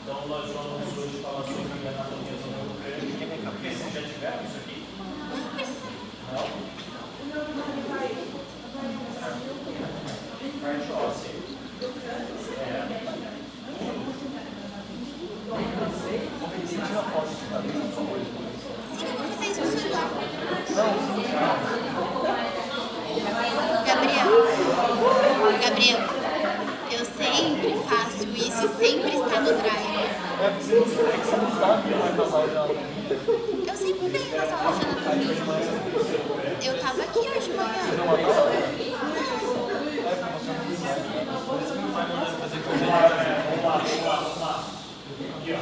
Então, nós vamos hoje falar sobre a anatomia do nervo crânio. Porque vocês já tiveram isso aqui? Não? Parte óssea. Tira a foto de cabeça, por favor. Sim, eu vou fazer isso no celular. Gabriel, eu sempre faço isso e sempre está no drive. É que você não sabe mais nas aulas de anatomia. Eu sempre venho nas aulas de anatomia. Eu tava aqui hoje de manhã. Você não vai falar? É porque você não quiser. Por isso que não vai mandar fazer coisa. Vamos lá. Aqui, ó.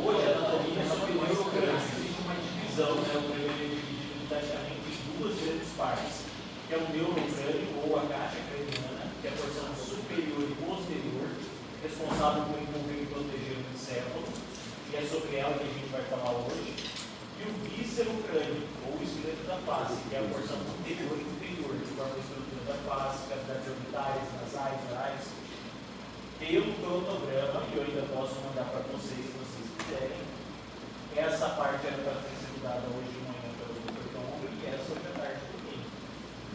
Hoje a anatomia é sobre o neurocrânio. Existe uma divisão, né? O crânio é dividido praticamente em duas grandes partes, que é o neurocrânio ou a caixa craniana, que é a porção superior e posterior, responsável por envolver e proteger o encéfalo, e é sobre ela que a gente vai falar hoje. E o víscero-crânio, ou o esqueleto da face, que é a porção anterior e inferior, que forma a estrutura da face, cavidades orbitais, nasais, orais. Pelo cronograma, e eu ainda posso mandar para vocês, se vocês quiserem. Essa parte era para ter sido dada hoje de manhã pelo Dr. Tom, e essa hoje à tarde por mim.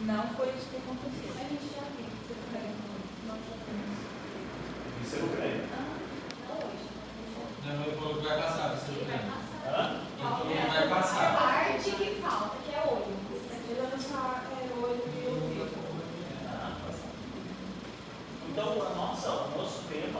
Não foi isso que aconteceu. A gente já viu. Você também não já vimos. Isso é o crânio. Não hoje. Não, eu vou vai passar, você Vai não passar. Hã? Então vai A passar. parte que falta, que é olho. Aqui dando só olho e ouvido. Então, o nosso tema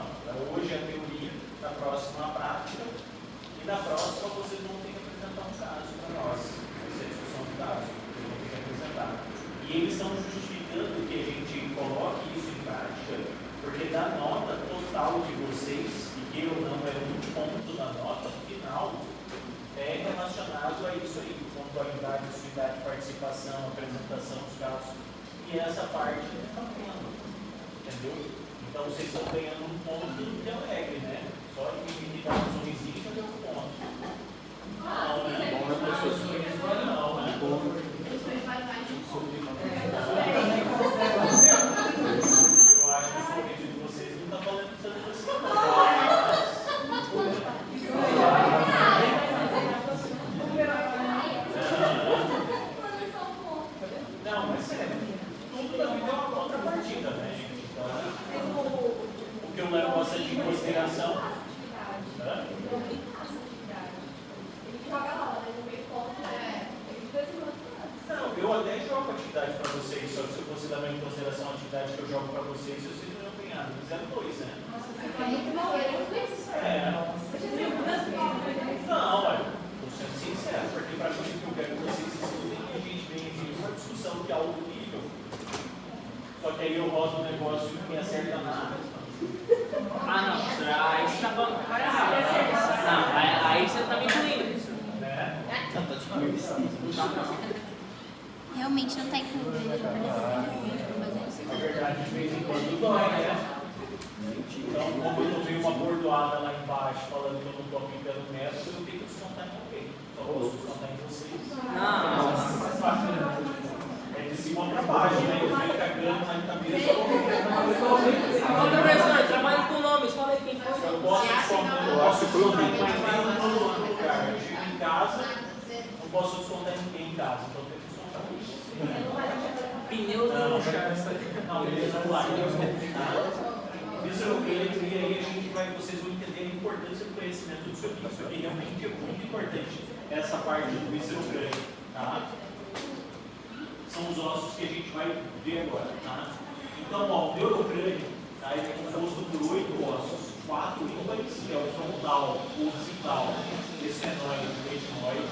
hoje é a teoria, da próxima a prática, e da próxima vocês vão ter que apresentar um caso para nós. Essa é a discussão do caso, vocês vão ter que apresentar. E eles estão justificando que a gente coloque isso em prática, porque da nota total de vocês, e que eu não é um ponto da nota final, é relacionado a isso aí, pontualidade, atividade, participação, apresentação dos casos, e essa parte não está tendo. Entendeu? Então vocês estão ganhando um ponto de alegre, né? Só de me dar um sorrisinho já deu um ponto. Não, né? Não, né? Eu acho que o sorriso de vocês não está falando tanto assim. Não, mas sério, tudo na vida é uma contrapartida, né, gente? Então, o que eu levo bastante em consideração. Hã? Não, eu até jogo atividade para vocês, só que se você levar em consideração a atividade que eu jogo para vocês, vocês não vão ganhar, fizeram dois, né? Não, olha, estou sendo sincero, porque para mim o que eu quero que vocês estudem, a gente vem aqui uma discussão de alto nível. Só que aí eu rodo um negócio que me acerta nada. Ah, não, aí você tá falando cara errado. Não, aí você tá me incluindo. Né? Realmente não tá incluído. Na verdade, de vez em quando dói, né? Então, como eu tomei uma bordoada lá embaixo falando que eu não estou aplicando o método, eu tenho que descontar em alguém. Só posso descontar em vocês. Não. É de cima para baixo, né? Eu venho cagando lá em cabeça. Ô, professor, trabalho com nomes, fala aí quem foi. Eu posso descontar, eu posso descontar em mais nenhum outro lugar. Eu chego em casa, não posso descontar em ninguém em casa. Então, eu tenho que descontar em você. Pneu do Charles. Não, beleza, vamos lá. Isso eu queria, e aí a gente vai, vocês vão entender a importância do conhecimento disso aqui. Isso aqui realmente é muito importante, essa parte do víscero-crânio, tá? São os ossos que a gente vai ver agora, tá? Então, ó, o neurocrânio, tá? Ele é composto por 8 ossos, 4 ímpares, que é o frontal, o occipital, esfenoide, o retinoide,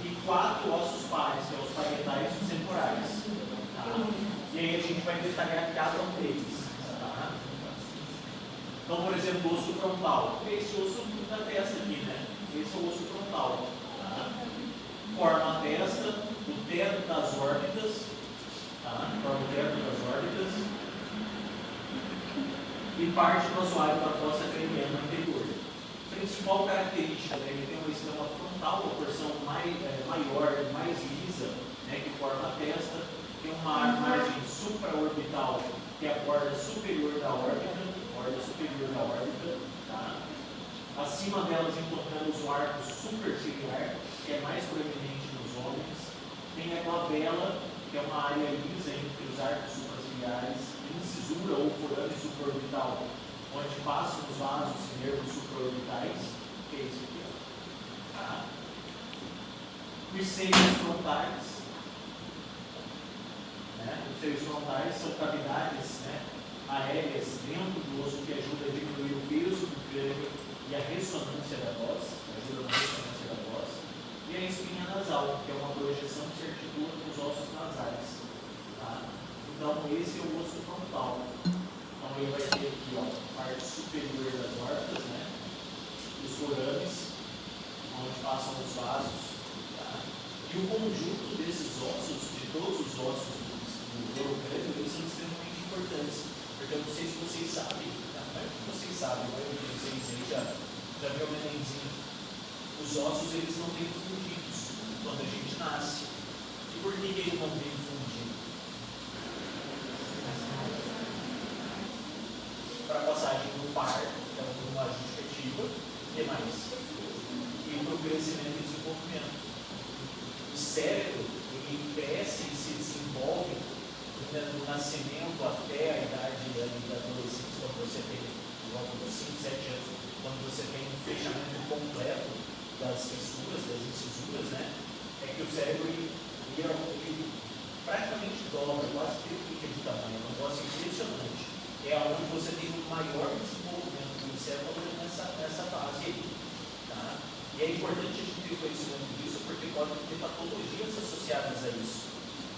e 4 ossos pares, que é os parietais e os temporais. Tá? E aí a gente vai detalhar cada um deles. Tá? Então, por exemplo, o osso frontal. Esse osso da testa aqui, né? Esse é o osso frontal. Tá? Forma a testa, o teto das órbitas. Tá? Forma o teto das órbitas. E parte do assoalho da fossa craniana anterior. Principal característica dele tem uma estrela frontal, a porção maior, mais lisa, né, que forma a testa. Tem uma margem supraorbital, que é a borda superior da órbita, tá? Acima delas encontramos o arco superciliar, que é mais proeminente nos homens. Tem a glabela, que é uma área lisa entre os arcos supraciliares, incisura ou forame supraorbital, onde passam os vasos e nervos supraorbitais, que é isso aqui. Ó. Tá? Os seios frontais. Os seios frontais são cavidades, né, aéreas dentro do osso que ajudam a diminuir o peso do crânio e a ressonância da voz, ajuda na ressonância da voz. E a espinha nasal, que é uma projeção que se articula com os ossos nasais. Tá? Então, esse é o osso frontal. Então, ele vai ter aqui, ó, a parte superior das órbitas, né, os forames, onde passam os vasos. Tá? E o conjunto desses ossos, de todos os ossos do crânio, eles são extremamente importantes. Porque eu não sei se vocês sabem, vocês sabem, vocês já viu o nenenzinho. Os ossos, eles não vêm fundidos quando a gente nasce. E por que ele não vem fundido? Para a passagem do parto, então uma justificativa, e mais? E para o crescimento e desenvolvimento. O cérebro, ele cresce e se desenvolve do nascimento até a idade da adolescência, quando você tem, logo dos 5, 7 anos, quando você tem um fechamento completo das fissuras, das incisuras, né? É que o cérebro ele praticamente dobra, quase triplica de tamanho, é um negócio impressionante. É onde você tem o maior desenvolvimento do encéfalo nessa fase aí. Tá? E é importante a gente ter conhecimento disso, porque pode ter patologias associadas a isso.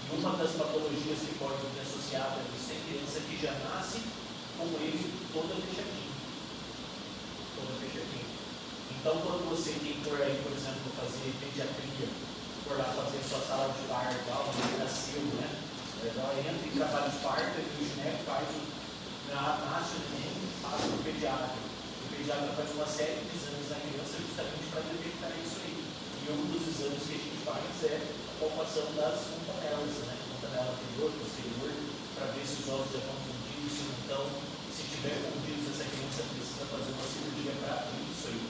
E uma das patologias que pode ter associada a isso é a criança que já nasce com ele toda fechadinha. Então, quando você tem por aí, por exemplo, fazer pediatria, for lá fazer sua sala de parto, você nasceu, né? Ela entra em trabalho de parto e o gineco faz nasce o neném, passa para o pediatra. O pediatra faz uma série de exames na criança justamente para detectar isso aí. E um dos exames que a gente faz é a palpação das fontanelas, né? Fontanela anterior, posterior, para ver se os ossos já estão fundidos, se não estão. Se tiver fundidos, essa criança precisa fazer uma cirurgia para abrir isso aí.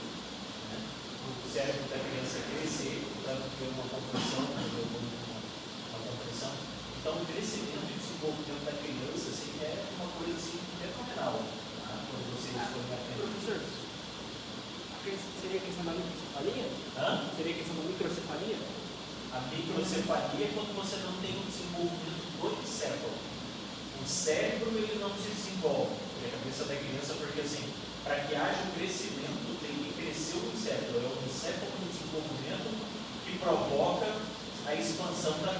Né? O cérebro da criança crescer, para ter uma compressão, uma compressão. Então, o crescimento e desenvolvimento da criança assim, é uma coisa assim, fenomenal. Tá? Quando vocês forem aprender. Professor, seria a questão da microcefalia? Seria a questão da microcefalia? A microcefalia é quando você não tem o desenvolvimento do encéfalo. O cérebro ele não se desenvolve, a cabeça da criança, porque assim, para que haja um crescimento, tem que crescer o encéfalo. É o encéfalo no desenvolvimento que provoca a expansão da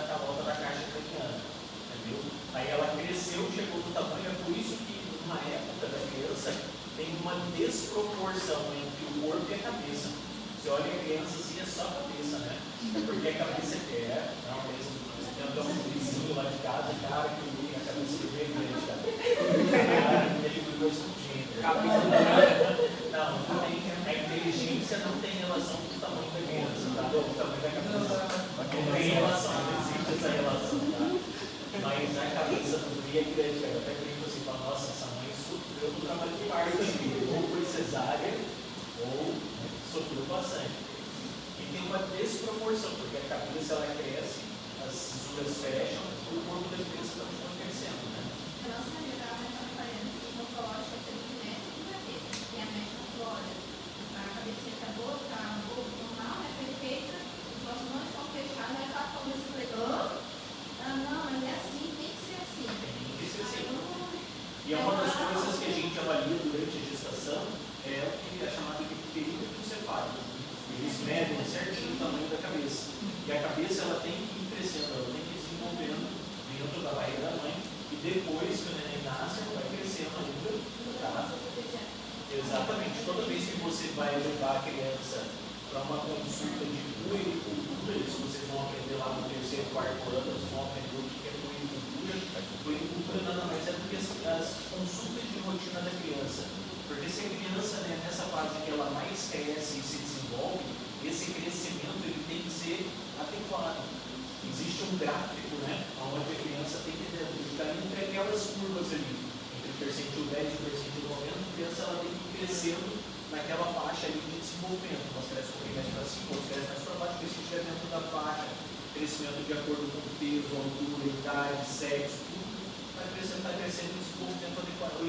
calota da caixa craniana. Entendeu? Aí ela cresceu, chegou no tamanho, é por isso que numa época da criança tem uma desproporção entre o corpo e a cabeça. Você olha a criança assim, é só a cabeça, né? Porque a cabeça não mesmo. Tem um vizinho lá de casa, cara, que a cabeça dele é grande, cara. Ele cuidou explodindo. Não tem. A inteligência não tem relação com o tamanho da criança, tá? O tamanho da cabeça. Não tem relação, não existe essa relação, tá? Mas a cabeça do Bri é grande, cara. Eu até brinco assim, falo, nossa, essa mãe sofreu no trabalho de parto aqui. Ou foi cesárea, ou sofreu bastante. E tem uma desproporção, porque a cabeça ela cresce, as cisuras fecham, e o corpo da criança está continuando crescendo, né? Eu não sabia, estava pensando parece que o morfológico é sempre genético e vai ter. Tem a médica flora, a cabecinha da boca, a boca normal, é perfeita, os ossos não estão fechados, aí ela falando assim, falei, não, mas é assim, tem que ser assim. Tem que ser assim. E é uma das coisas que a gente avalia durante a gestação, é o que é chamado de período encefálico. Eles medem certinho o tamanho da cabeça. E a cabeça ela tem que ir crescendo, ela tem que ir se desenvolvendo dentro da barriga da mãe. E depois que o neném nasce, ela vai crescendo ainda. Tá? Exatamente. Toda vez que você vai levar a criança para uma consulta de puericultura, isso vocês vão aprender lá no 3º, 4º ano, vocês vão aprender o que é puericultura. Puericultura nada mais é do que as consultas de rotina da criança. Porque se a criança, né, nessa fase que ela mais cresce e se desenvolve, esse crescimento ele tem que ser adequado. Existe um gráfico, né, onde a criança tem que ficar entre aquelas curvas ali, entre o percentil 10 e o percentil 90, a criança ela tem que ir crescendo naquela faixa ali de desenvolvimento. Umas crescem um pouquinho mais para cima, outras crescem mais para baixo, porque se estiver dentro da faixa, crescimento de acordo com o peso, altura, idade, sexo, tudo, vai crescendo em desenvolvimento adequado.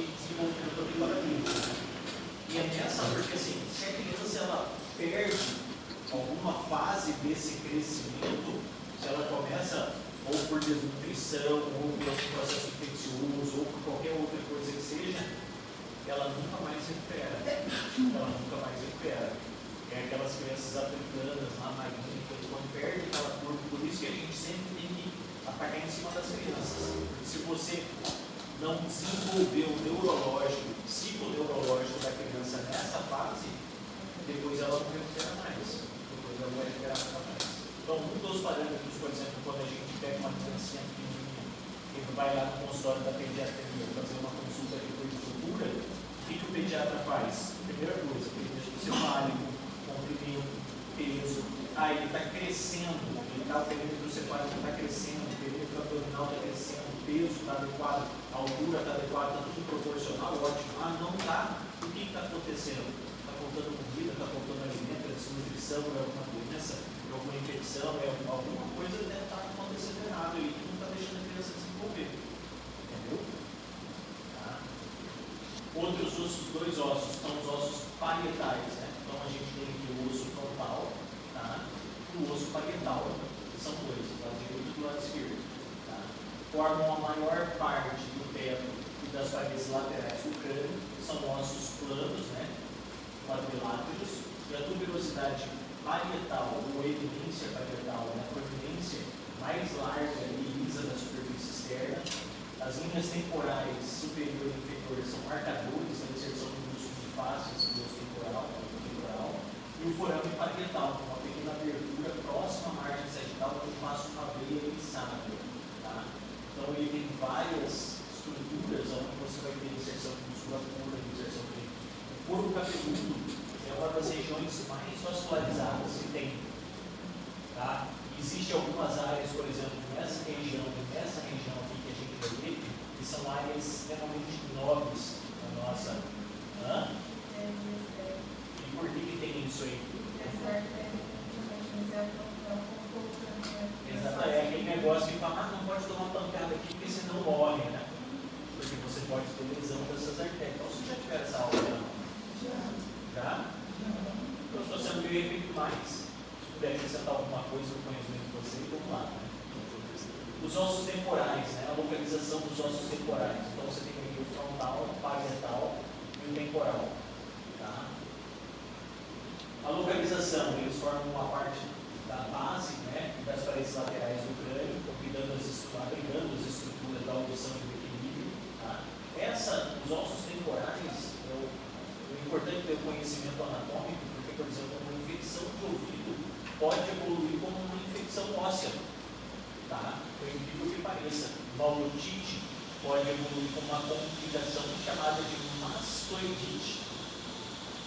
E é nessa, porque assim, se a criança ela perde alguma fase desse crescimento, se ela começa ou por desnutrição, ou por algum processo infeccioso, ou por qualquer outra coisa que seja, ela nunca mais recupera. Ela nunca mais recupera. É aquelas crianças africanas lá, magníficas, quando perde aquela cor. Por isso que a gente sempre tem que atacar em cima das crianças. Porque se você não desenvolver o neurológico, o psiconeurológico da criança nessa fase, depois ela não recupera mais. Depois ela vai recuperar mais. Então, um dos parâmetros, por exemplo, quando a gente pega uma criancinha pequenininha e vai lá no consultório da pediatria fazer uma consulta de cultura, o que o pediatra faz? Primeira coisa, ele deixa o seu hálito, comprimento, peso. Ele está crescendo, o perímetro cefálico está crescendo, o perímetro abdominal está crescendo, o peso está adequado, a altura está adequada, está tudo proporcional, ótimo. Não está, o que está acontecendo? Está faltando comida, está faltando alimento, é desnutrição, é alguma doença, é alguma infecção, é alguma coisa que deve estar acontecendo errado e não está deixando a criança desenvolver. Entendeu? Tá? Outros ossos, dois ossos, são os ossos parietais, né? Então a gente tem aqui o osso frontal, tá? E o osso parietal, que são dois, do lado direito e do lado esquerdo. Tá? Formam a maior parte do teto e das paredes laterais do crânio, são ossos planos, né? Quadriláteros, e a tuberosidade parietal, ou eminência parietal, é a proeminência mais larga e lisa da superfície externa. As linhas temporais superior e inferior são marcadores da inserção do músculo de face, do músculo temporal, e o forame parietal, com uma pequena abertura próxima à margem sagital, onde passa uma veia insábia. Tá? Então ele tem várias estruturas onde você vai ter inserção de musculatura, inserção de couro cabeludo, é uma das regiões mais vascularizadas que tem. Tá? Existem algumas áreas, por exemplo, nessa região aqui que a gente vai ver, que são áreas extremamente nobres na nossa. E por que tem isso aí? Exato, é aquele negócio que fala, não pode tomar pancada aqui porque senão morre, né? Porque você pode ter lesão dessas artérias. Então, se já tiver essa aula, já? Então, estou sendo meio repetido mais. Se puder acrescentar alguma coisa no conhecimento de vocês, vamos lá. Né? Os ossos temporais, né? A localização dos ossos temporais. Então, você tem aqui o frontal, o parietal e o temporal. Tá? A localização, eles formam uma parte da base, né? Das paredes laterais do crânio, abrigando as estruturas da audição e do equilíbrio. Tá? Os ossos temporais, o importante é ter o conhecimento anatômico, porque, por exemplo, uma infecção de ouvido pode evoluir como uma infecção óssea. Tá? Por incrível que pareça, uma otite pode evoluir com uma complicação chamada de mastoidite,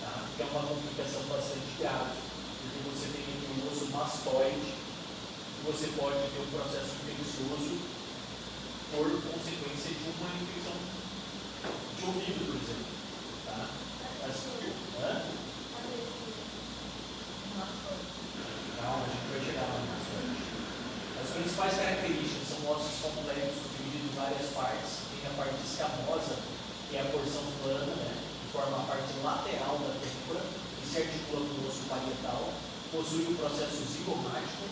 tá? Que é uma complicação bastante grave, porque você tem aqui um osso mastoide e você pode ter um processo infeccioso por consequência de uma infecção de ouvido, por exemplo. Tá? Calma, a gente vai chegar lá no mastoide. As principais características são ossos complexos, divididos em várias partes. Tem a parte escamosa, que é a porção plana, né, que forma a parte lateral da têmpora e se articula com o osso parietal. Possui o processo zigomático,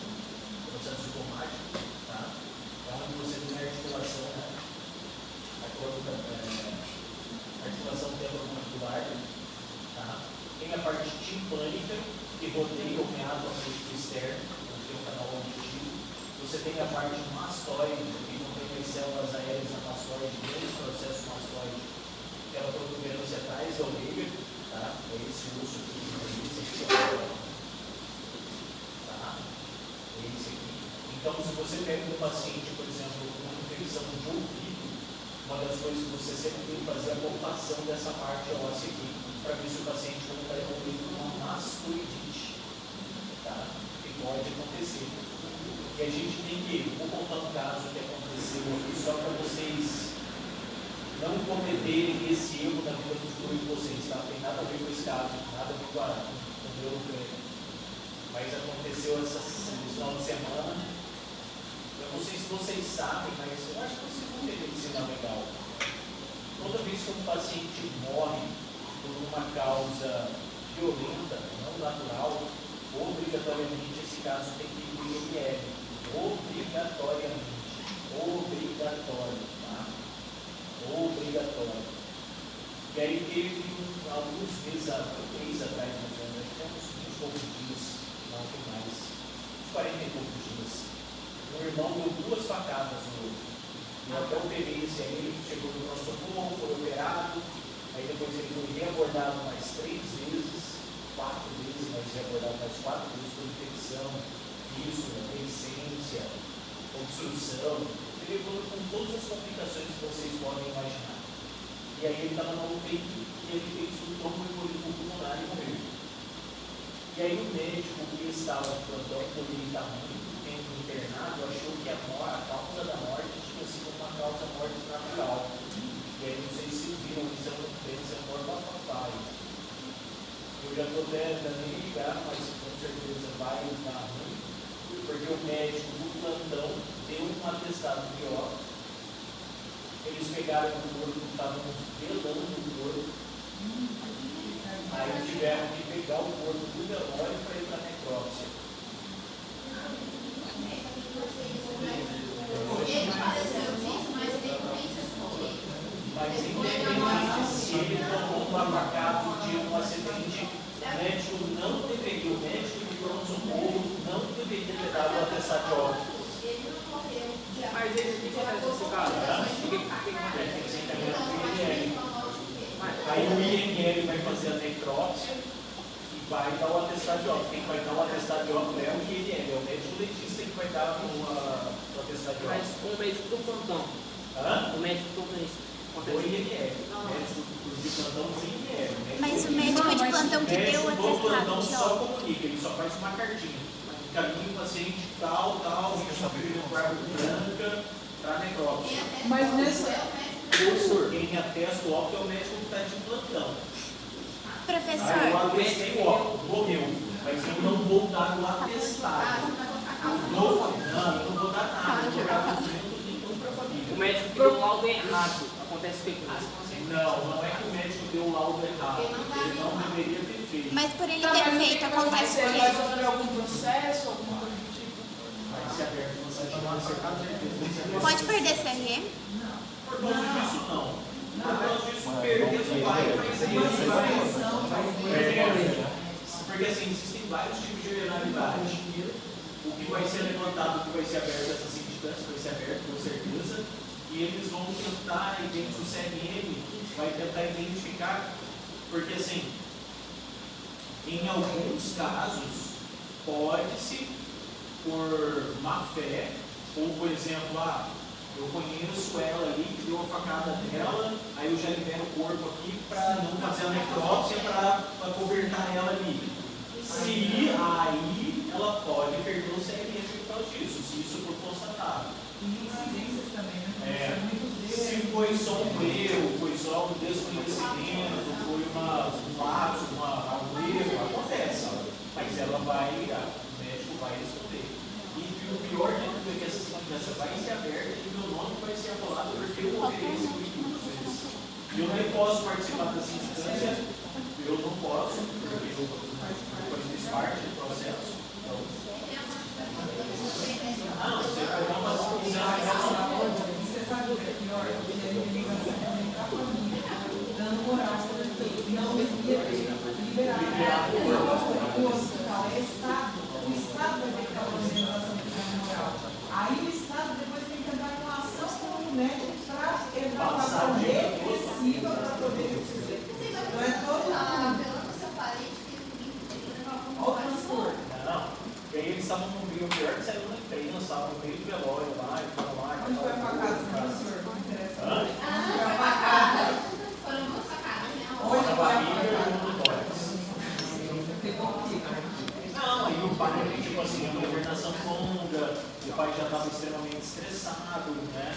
tá? É onde você tem a articulação, né, a articulação temporomandibular, tá? Tem a parte timpânica, que rodeia o meato externo, onde tem o canal auditivo. Você tem a parte mastoide, que contém as células aéreas na mastoide, mesmo processo mastoide, que é a protuberância atrás da orelha, tá? É esse osso aqui, tá? É esse aqui. Então, se você pega um paciente, por exemplo, com uma infecção de ouvido, uma das coisas que você sempre tem que fazer é a palpação dessa parte óssea aqui, para ver se o paciente não está evoluindo uma mastoidite, tá? Que pode acontecer. E a gente tem que, vou contar um caso que aconteceu aqui, só para vocês não cometerem esse erro na vida futura de vocês, tá? Não tem nada a ver com esse caso, nada a ver com o meu treino. Mas aconteceu esse final de semana. Eu não sei se vocês sabem, mas eu acho que vocês vão ter que ensinar legal. Toda vez que um paciente morre por uma causa violenta, não natural, obrigatoriamente esse caso tem que ir para o IML. Obrigatoriamente. Obrigatório, tá? Obrigatório. E aí teve alguns meses, 3 atrás, temos uns poucos dias, não tem mais, uns 40 e poucos dias. Um irmão deu 2 facadas no outro. E até o perícia, ele chegou no nosso socorro, foi operado, aí depois ele foi reabordado mais 3 vezes, 4 vezes, mas reabordado mais 4 vezes por infecção, fístula, deiscência, obstrução. Ele evoluiu com todas as complicações que vocês podem imaginar. E aí ele estava na UTI e ele fez um tromboembolismo pulmonar e morreu. E aí o médico que estava no plantão, por ele estar muito tempo internado, achou que a causa da morte tinha sido uma causa morte natural. E aí não sei se viram, isso é uma doença morta papai. Eu já estou até dando nem ligar, mas com certeza vai dar ruim, porque o médico do plantão deu um atestado de óbito. Eles pegaram o corpo, estavam velando o corpo. Aí tiveram que pegar o corpo do velório para ir para a necrópsia. Ele faleceu disso, mas independente Mas independente se ele tomou um abacate de um acidente, o médico não deveria, o médico de pronto-socorro não deveria ter dado o atestado de óbito. ele não morreu de Mas ele o que acontece nesse caso? O que acontece? Aí o IML vai fazer a necrópsia e vai dar o atestado de óbito. Quem vai dar o atestado de óbito é o IML, é o médico legista que vai dar o atestado de Mas óbito. o médico do plantão. O médico do plantão. O IML, o médico de plantão do IML. Mas o médico de plantão que deu o médico do plantão atestado de só óbito. comunica, ele só faz uma cartinha. Encaminha o paciente tal, com barba branca, para necrópsia. Mas nessa. Quem atesta o óbito é o médico que está de plantão. Aí eu Professor, atestei o óbito, morreu, mas eu não vou dar o atestado. Não, eu não vou dar nada, eu vou dar documento nenhum para a família. O médico que deu o laudo errado. Acontece o que? Não é que o médico deu o laudo errado, ele não deveria ter feito. mas por ele Tá, ter mas feito, o que acontece vai o acontecer? Vai quê? sofrer algum processo, alguma coisa do tipo? Vai ser aberto, você vai chamar certeza. Pode perder CRM? Por causa disso, não. Por causa disso, perder vai. Porque assim, existem vários tipos de irregularidade. O que vai ser levantado, o que vai ser aberto, essa sindicância vai ser aberto, com certeza. E eles vão tentar, dentro do CRM, vai tentar identificar, porque assim, em alguns casos, pode-se, por má fé, ou por exemplo, eu conheço ela ali, que deu a facada dela, aí eu já libero o corpo aqui para não fazer a necrópsia, para cobertar ela ali. Se aí ela pode perder o CRM por causa disso, se isso for constatado. E incidências também, né? Se foi só um erro, foi só um desconhecimento, foi um lapso, um erro, acontece. Mas ela vai, o médico vai responder. E o pior de tudo é que essa sindicância vai ser aberta e meu nome vai ser apolado porque eu ofereço isso muitas vezes. E eu nem posso participar da sindicância, eu não posso, porque eu fiz parte do processo. Então, você vai dar uma sindicância. Você sabe o que é pior? Ele ligação também para a família, dando moral para ele. Não devia ter liberado. O hospital é Estado. O Estado vai ter que dar uma organização de moral. Aí o Estado depois tem que entrar com uma ação com o médico para entrar com uma ação repressiva para poder receber. Não é todo mundo. Olha o transtorno. Não. E aí eles estavam no meio, o pior que saiu na imprensa, estavam no meio do velório lá, e foram lá. Onde foi a facada, professor? Não interessa. Hã? Onde foi a facada? Foram duas sacadas, né? Onde Na foi a barriga e facada? no tórax. Pegou o quê? Não, aí o pai, tipo assim, uma hibernação longa, o pai já estava extremamente estressado, né?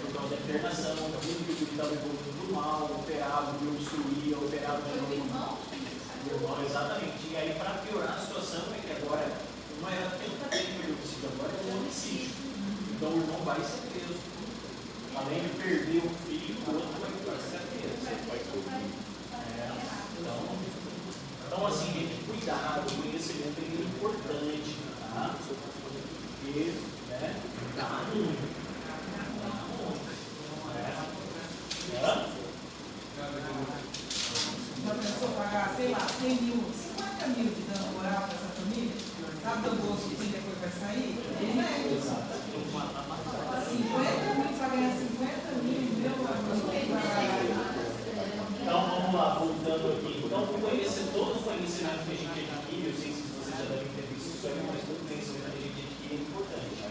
Por sinal de internação, viu que ele estava evoluindo mal, operado, viu obstruía, operado de novo. Irmão, exatamente. E aí, para piorar a situação, é que agora não era tentativa de homicídio, agora é um homicídio. Então o irmão vai ser preso. Além de perder um filho, o outro vai ser preso. Então, assim, gente, cuidado, o conhecimento é importante, tá? Porque, né, dá muito. Uma pessoa pagar, sei lá, 100 mil, 50 mil de dano moral para essa família, sabe do gosto que depois vai sair? Ele não é. 50 mil, vai ganhar 50 mil, meu amor. Então, vamos lá, voltando aqui. Então, todo o conhecimento que a gente adquire, eu sei se vocês já devem ter visto isso aí, mas todo o conhecimento que a gente adquire é importante.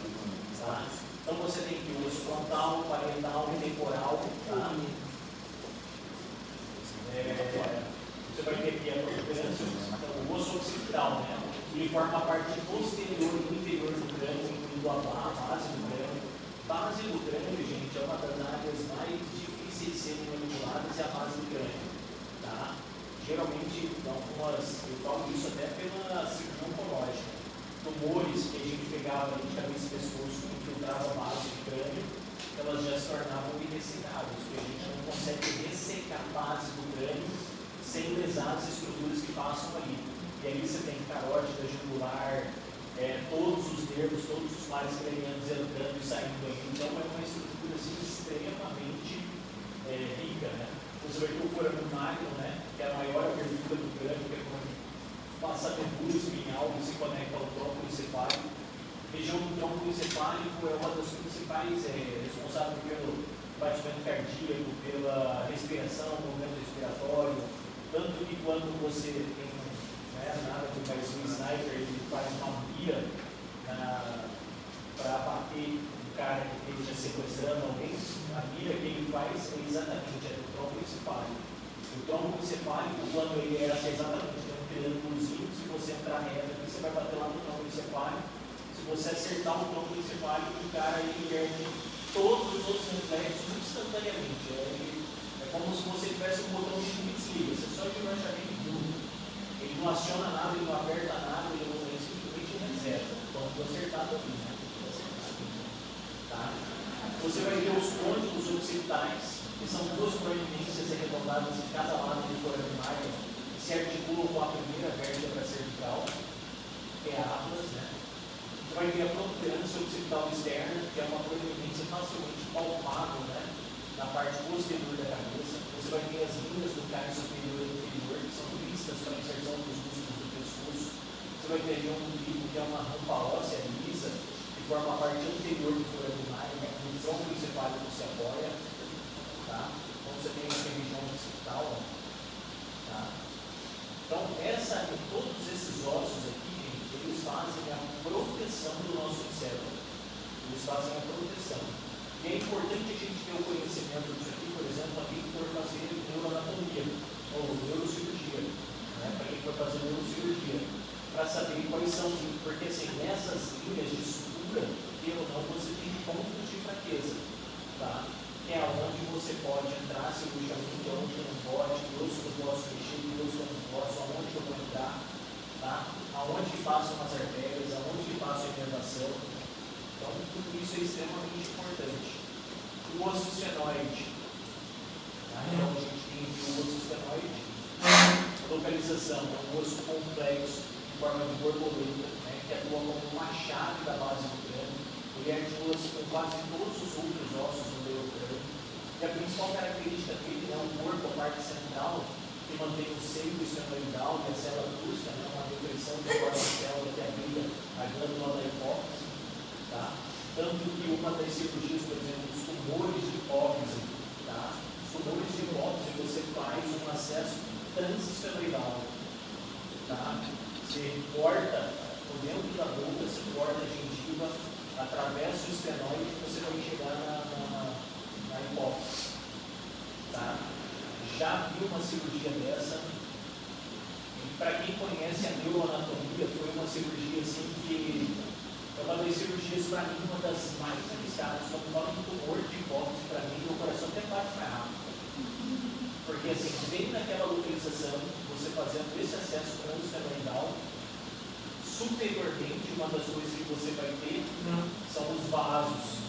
Tá? Então, você tem que o osso frontal, parietal, temporal. Tá? Você vai ter aqui a protuberância, o osso occipital, né? Ele forma a parte posterior e inferior do crânio, incluindo a base do crânio. Base do crânio, gente, é uma das áreas mais difíceis de serem manipuladas, é a base do crânio. Tá? Geralmente, eu falo isso até pela cirurgia oncológica. Tumores que a gente pegava de cabeça e pescoço, que infiltrava a base do crânio, elas já se tornavam irressecáveis, porque a gente não consegue ressecar a base do crânio sem lesar as estruturas que passam ali. E aí você tem carótida, jugular, todos os nervos, todos os pares cranianos entrando e saindo aí. Então é uma estrutura assim, extremamente rica, né? Você vai ter o foramen magno, né? Que é a maior abertura do crânio, que é quando passa a medula espinhal e se conecta ao tronco encefálico. A região do tronco encefálico é uma das principais responsáveis pelo batimento cardíaco, pela respiração, movimento respiratório. Tanto que quando você tem nada que faz um sniper, ele faz uma mira para bater o cara que esteja sequestrando alguém, a mira que ele faz é exatamente do tronco encefálico. O tronco encefálico, quando ele é exatamente um triângulozinho, se você entrar reto aqui, você vai bater lá no tronco encefálico. Se você acertar o tronco encefálico, o cara ele perde todos os outros reflexos instantaneamente. É como se você tivesse um botão de desliga, você só liga o chavinho de tudo. Ele não aciona nada, ele não aperta nada, ele simplesmente reseta. Quando acertar também, né? Tá? Você vai ter os côndilos occipitais, que são duas proeminências arredondadas em cada lado do foramen magno, que se articulam com a primeira vértebra cervical, que é a atlas, né? Você vai ter a protuberância occipital externa, que é uma proeminência facilmente palpável, né? Na parte posterior da cabeça. Você vai ter as linhas do cálice superior e inferior, que são vistas para a inserção dos músculos do pescoço. Você vai ter a região do umbigo, que é uma rampa óssea lisa, que forma a parte anterior do foramen magno, no tronco encefálico se apoia. Tá? Então você tem essa região occipital. Tá? Então, todos esses ossos aqui, gente, eles fazem a proteção do nosso cérebro. Eles fazem a proteção. E é importante a gente ter o conhecimento disso aqui, por exemplo, para quem for fazer neuroanatomia ou neurocirurgia, né? Para quem for fazer neurocirurgia, para saber quais são, porque assim, nessas linhas de sutura, ou não, você tem pontos de fraqueza, tá? Que é onde você pode entrar cirurgicamente, onde eu não pode, que osso eu posso mexer, que osso eu não posso, aonde eu vou entrar, tá? Aonde que passam as artérias, aonde que passa a inervação. Então, tudo isso é extremamente importante. O osso esfenoide. Tá? Então, a gente tem aqui o osso esfenoide. A localização é um osso complexo, em forma de borboleta, né, que atua como uma chave da base do crânio. Ele articula-se com quase todos os outros ossos do meio crânio. E a principal característica dele é o corpo, a parte central, que mantém o seio esfenoidal e a célula brusca, né, uma depressão que forma a célula que abriga a glândula da hipófise. Tá? Tanto que uma das cirurgias, por exemplo, dos tumores de hipófise, tá? Os tumores de hipófise você faz um acesso transesfenoidal. Tá? Você corta por dentro da boca, você corta a gengiva, atravessa o esfenoide e você vai chegar na hipófise. Tá? Já vi uma cirurgia dessa. Para quem conhece a neuroanatomia, foi uma cirurgia assim que É uma das cirurgias, para mim, uma das mais arriscadas. Quando fala em tumor de hipófise, para mim, meu coração até bate mais rápido. Porque, assim, bem naquela localização, você fazendo esse acesso transfenoidal, superiormente, uma das coisas que você vai ter são os vasos.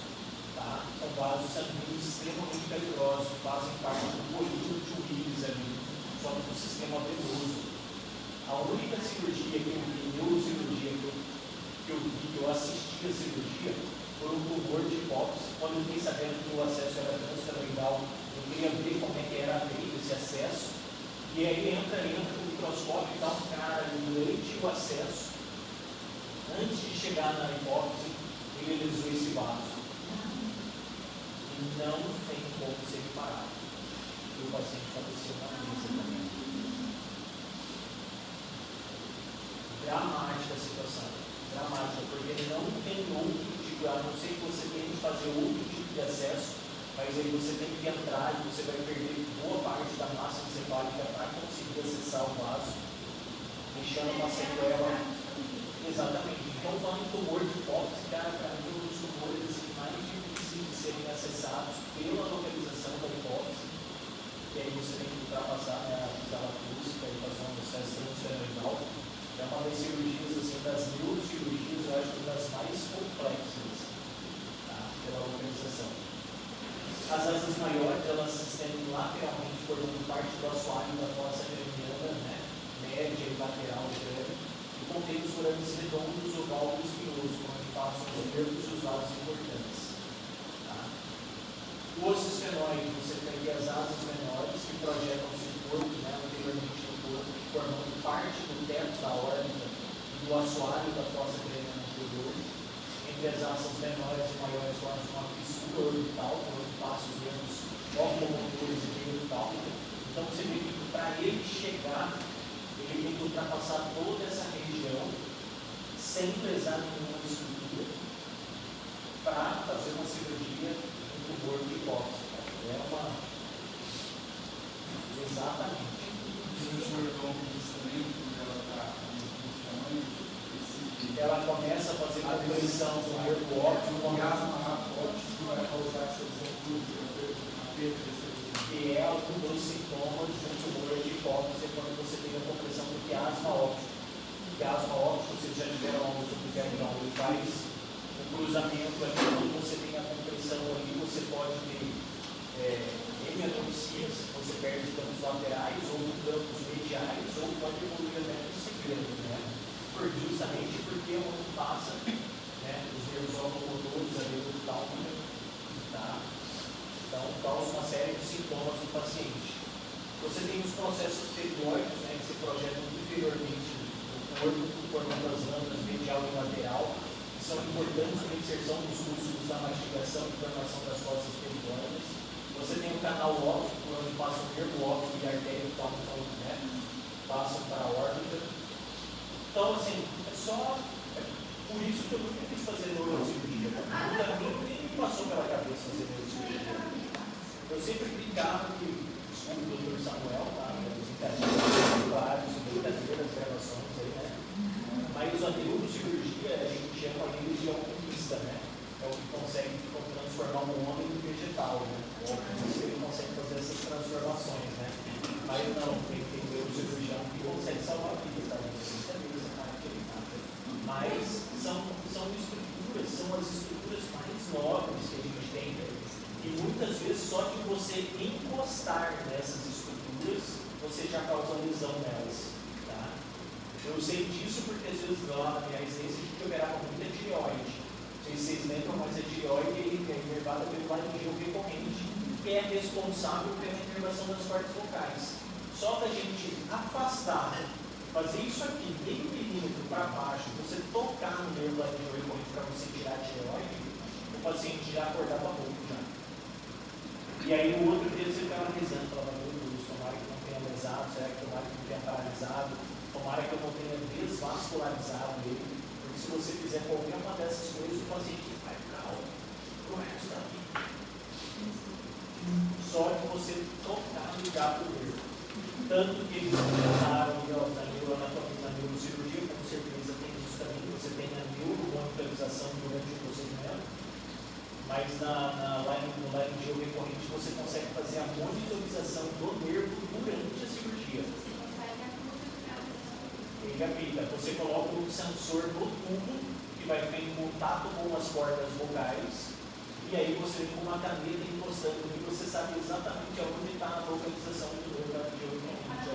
Tá? São vasos sanguíneos extremamente calibrosos, que fazem parte do polígono de Willis ali, só do sistema venoso. A única cirurgia que eu vi, neurocirurgia que eu assisti a cirurgia, foi um tumor de hipófise. Quando eu fiquei sabendo que o acesso era transfenoidal, eu queria ver como é que era feito esse acesso. E aí entra o microscópio e dá um cara durante o acesso, antes de chegar na hipófise, ele lisou esse vaso. E não tem como ser reparado. E o paciente faleceu na mesa também. Dramática a situação. Dramática, porque não tem outro tipo, a não ser que você tenha que fazer outro tipo de acesso, mas aí você tem que entrar e você vai perder boa parte da massa encefálica para conseguir acessar o vaso, deixando uma sequela. Exatamente. Então, falando em tumor de hipófise, cara, para mim, um dos tumores assim, mais difíceis de serem acessados pela localização da hipófise, e aí você tem que ultrapassar, né, a fisala acústica e fazer um acesso transfenoidal. É uma das cirurgias, assim, das neurocirurgias, eu acho, das mais complexas, tá, pela localização. As asas maiores, elas se estendem lateralmente, formando parte do assoalho da fossa craniana, né, média e lateral grande, e contém os forames redondos ou válvulas espinosos, onde passam os nervos e os vasos importantes. Tá? O osso esfenóide, você tem aqui as asas menores que projetam-se no corpo, né, anteriormente no corpo, formando parte do teto da órbita e do assoalho da fossa craniana anterior. Entre as asas menores e maiores formam uma fissura orbital, onde passam os nervos locomotores e orbital. Então você vê que para ele chegar, ele tem que ultrapassar toda essa região sem lesar nenhuma estrutura para fazer uma cirurgia em tumor de hipófise. É uma. Exatamente. Ela começa a fazer a direção do nervo óptico, vai causar essa desequilíbrio, que é algum dos sintomas de um tumor de hipófise quando você tem a compressão do quiasma óptico. O quiasma óptico, vocês já tiveram algo sobre o que ele faz o cruzamento aqui, quando você tem a compressão ali, você pode ter hemianopsias, você perde campos laterais ou campos mediais, ou pode evoluir até no segredo, né? Justamente porque é onde passa, né, os nervos locomotores, a nervo tálmica, tá? Então, causa uma série de sintomas no paciente. Você tem os processos pterióicos, né, que se projetam inferiormente no corpo, formando as lâminas medial e lateral, que são importantes para a inserção dos músculos da mastigação e formação das fossas pterióicas. Você tem o canal óptico, onde passa o nervo óptico e a artéria tálmica, né, passam para a órbita. Então, assim, é só por isso que eu nunca quis fazer neurocirurgia. Nunca nem me passou pela cabeça fazer neurocirurgia. Eu sempre brincava que, desculpa o doutor Samuel, tá? Vários brincadeiras, gravações aí, né? Mas a neurocirurgia, a gente chama ele de alquimista, né? É o que consegue transformar um homem em vegetal, né? O alquimista, ele consegue fazer essas transformações, né? Mas não, tem neurocirurgião que consegue salvar vidas, tá? Mas são estruturas, são as estruturas mais nobres que a gente tem, e muitas vezes só de você encostar nessas estruturas, você já causa lesão nelas. Tá? Eu sei disso porque às vezes lá na minha residência a gente operava muita tireoide. Não sei se vocês lembram, mas a tireoide é inervada pelo laringeal recorrente, que é responsável pela inervação das cordas vocais. Só da gente afastar, fazer isso aqui, meio milímetro para baixo, você tocar no nervo laringeal recorrente para você tirar a tireoide, o paciente já acordava pouco já. E aí no outro dia você ficava rezando, falava, meu Deus, tomara que não tenha lesado, será que tomara que não tenha paralisado, tomara que eu não tenha desvascularizado ele, porque se você fizer qualquer uma dessas coisas, o paciente vai ficar pro resto da vida. Só de você tocar no gato dele. Tanto que eles usaram na neurocirurgia, com certeza tem isso também, você tem a neuromonitorização O que aplica? Você coloca um sensor no tubo que vai ficar em contato com as cordas vocais e aí você vem com uma caneta encostando e você sabe exatamente onde está a localização do nervo laringeal,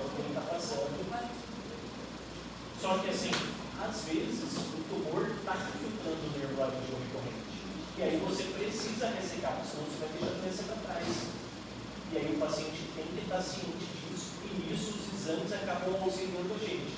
onde ele está passando. Só que assim, às vezes o tumor está infiltrando o nervo laringeal recorrente. E aí você precisa ressecar, senão você vai deixar a doença para trás. E aí o paciente tem que estar ciente disso, e nisso os exames acabam auxiliando a gente.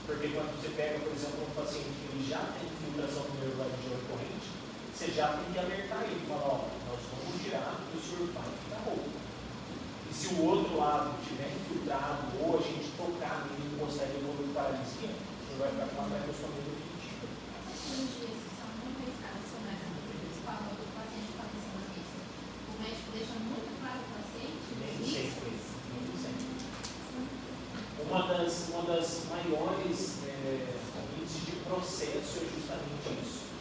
Porque quando você pega, por exemplo, um paciente que ele já tem infiltração no nervo laringeal recorrente, você já tem que alertar ele, falar, ó, nós vamos tirar e o senhor vai ficar bom. E se o outro lado tiver infiltrado, ou a gente tocar nele e mostrar ele com paralisia, você vai ficar com uma traqueostomia definitiva. Essas cirurgias que são muito arriscadas, são mais quando o paciente está em cima disso. O médico deixa muito claro para o paciente. Nem sempre. Uma das maiores índices de processo é justamente isso.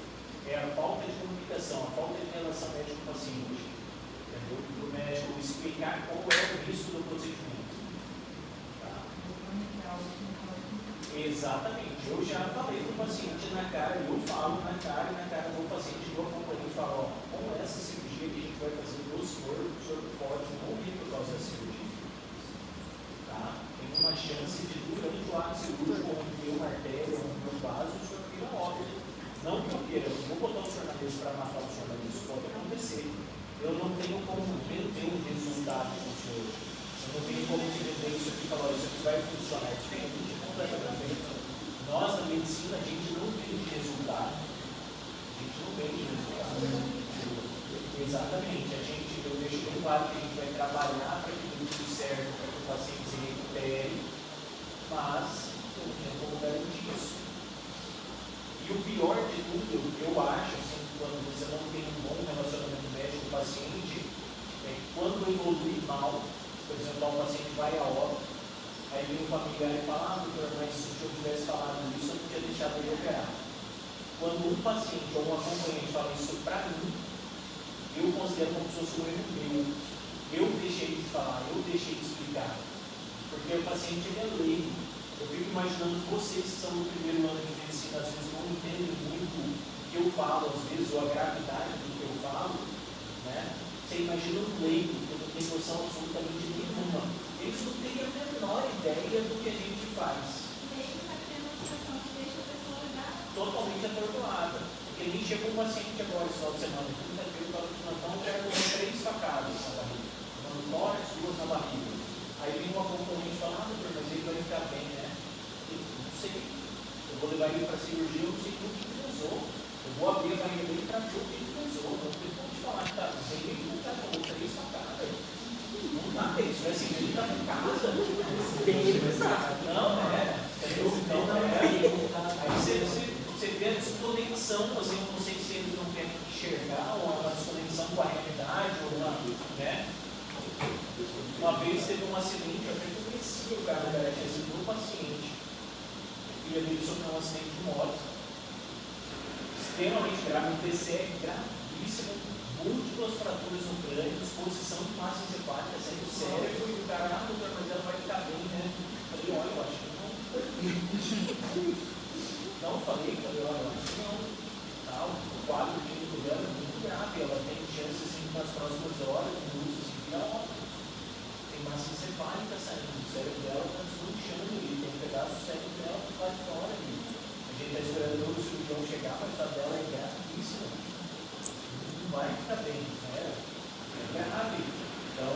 É a falta de comunicação, a falta de relação médico-paciente. O médico explicar qual é o risco do procedimento. Tá? Exatamente. Eu já falei para o paciente na cara, eu falo na cara do paciente, eu acompanho e falo, ó, com essa cirurgia que a gente vai fazer no senhor, o senhor pode morrer por causa da cirurgia. Tá? Tem uma chance de, durante o ato cirúrgico, romper uma artéria, romper um vaso, o senhor vira óbito. Não que eu queira, eu não vou botar o senhor na mesa para matar o senhor, mas isso pode acontecer. Eu não tenho como vender um resultado com o senhor. Eu não tenho como te vender isso aqui e falar, isso aqui vai funcionar. É diferente, completamente. Nós, na medicina, a gente não vende resultado. A gente não vende resultado. Exatamente. Eu deixo bem claro que a gente vai trabalhar para que tudo certo, para que o paciente se recupere, mas eu não tenho como garantir isso. E o pior de tudo, eu acho, assim, quando você não tem um bom relacionamento médico-paciente, é que quando evolui mal, por exemplo, um paciente vai a óbito, aí vem um familiar e fala, doutor, mas se o senhor tivesse falado isso, eu não tinha deixado ele operar. Quando um paciente ou um acompanhante fala isso para mim, eu considero como se fosse um erro meu. Eu deixei de falar, eu deixei de explicar. Porque o paciente ele é leigo. Eu fico imaginando vocês que são no primeiro ano de medicina, às vezes não entendem muito o que eu falo, às vezes, ou a gravidade do que eu falo, né? Você imagina um leigo que não tem noção absolutamente nenhuma. Eles não têm a menor ideia do que a gente faz. Totalmente atordoada. Porque nem chegou um paciente agora, esse final de semana, quinta-feira, eu estava no plantão, já com 3 facadas na barriga. Uma no tórax, 2 na barriga. Aí vem um acompanhante e fala, doutor, mas ele vai ficar bem, né? Eu não sei. Eu vou levar ele para a cirurgia, eu não sei o que pesou. Eu vou abrir a barriga dele para ver o que pesou. Não tem como te falar, tá? Sem ele não tá com 3 facadas. Não dá isso, vai assim, ele está em casa. Não, entendeu? Então, aí você vê a desconexão, assim, não sei se eles não querem enxergar, ou uma desconexão com a realidade, ou uma, né? Uma vez teve um acidente, eu até conheci o cara da garagem do paciente. A filha dele sofreu um acidente de moto. Extremamente grave, um TCE gravíssimo, múltiplas fraturas no crânio, exposição de massa encefálica, saindo do cérebro, e o cara, doutor, mas ela vai ficar bem, né? Eu falei, olha, eu acho que não. Não, falei, olha, eu acho que não. Tá, o quadro clínico dela é muito grave, ela tem chance, assim, nas próximas horas, minutos, assim, de óbito. Tem massa encefálica saindo, o cérebro dela está desmanchando, e tem um pedaço do cérebro dela que vai fora ali. A gente está esperando o cirurgião chegar, mas a dela é gravíssima. Não vai ficar bem, né? É grave. Então,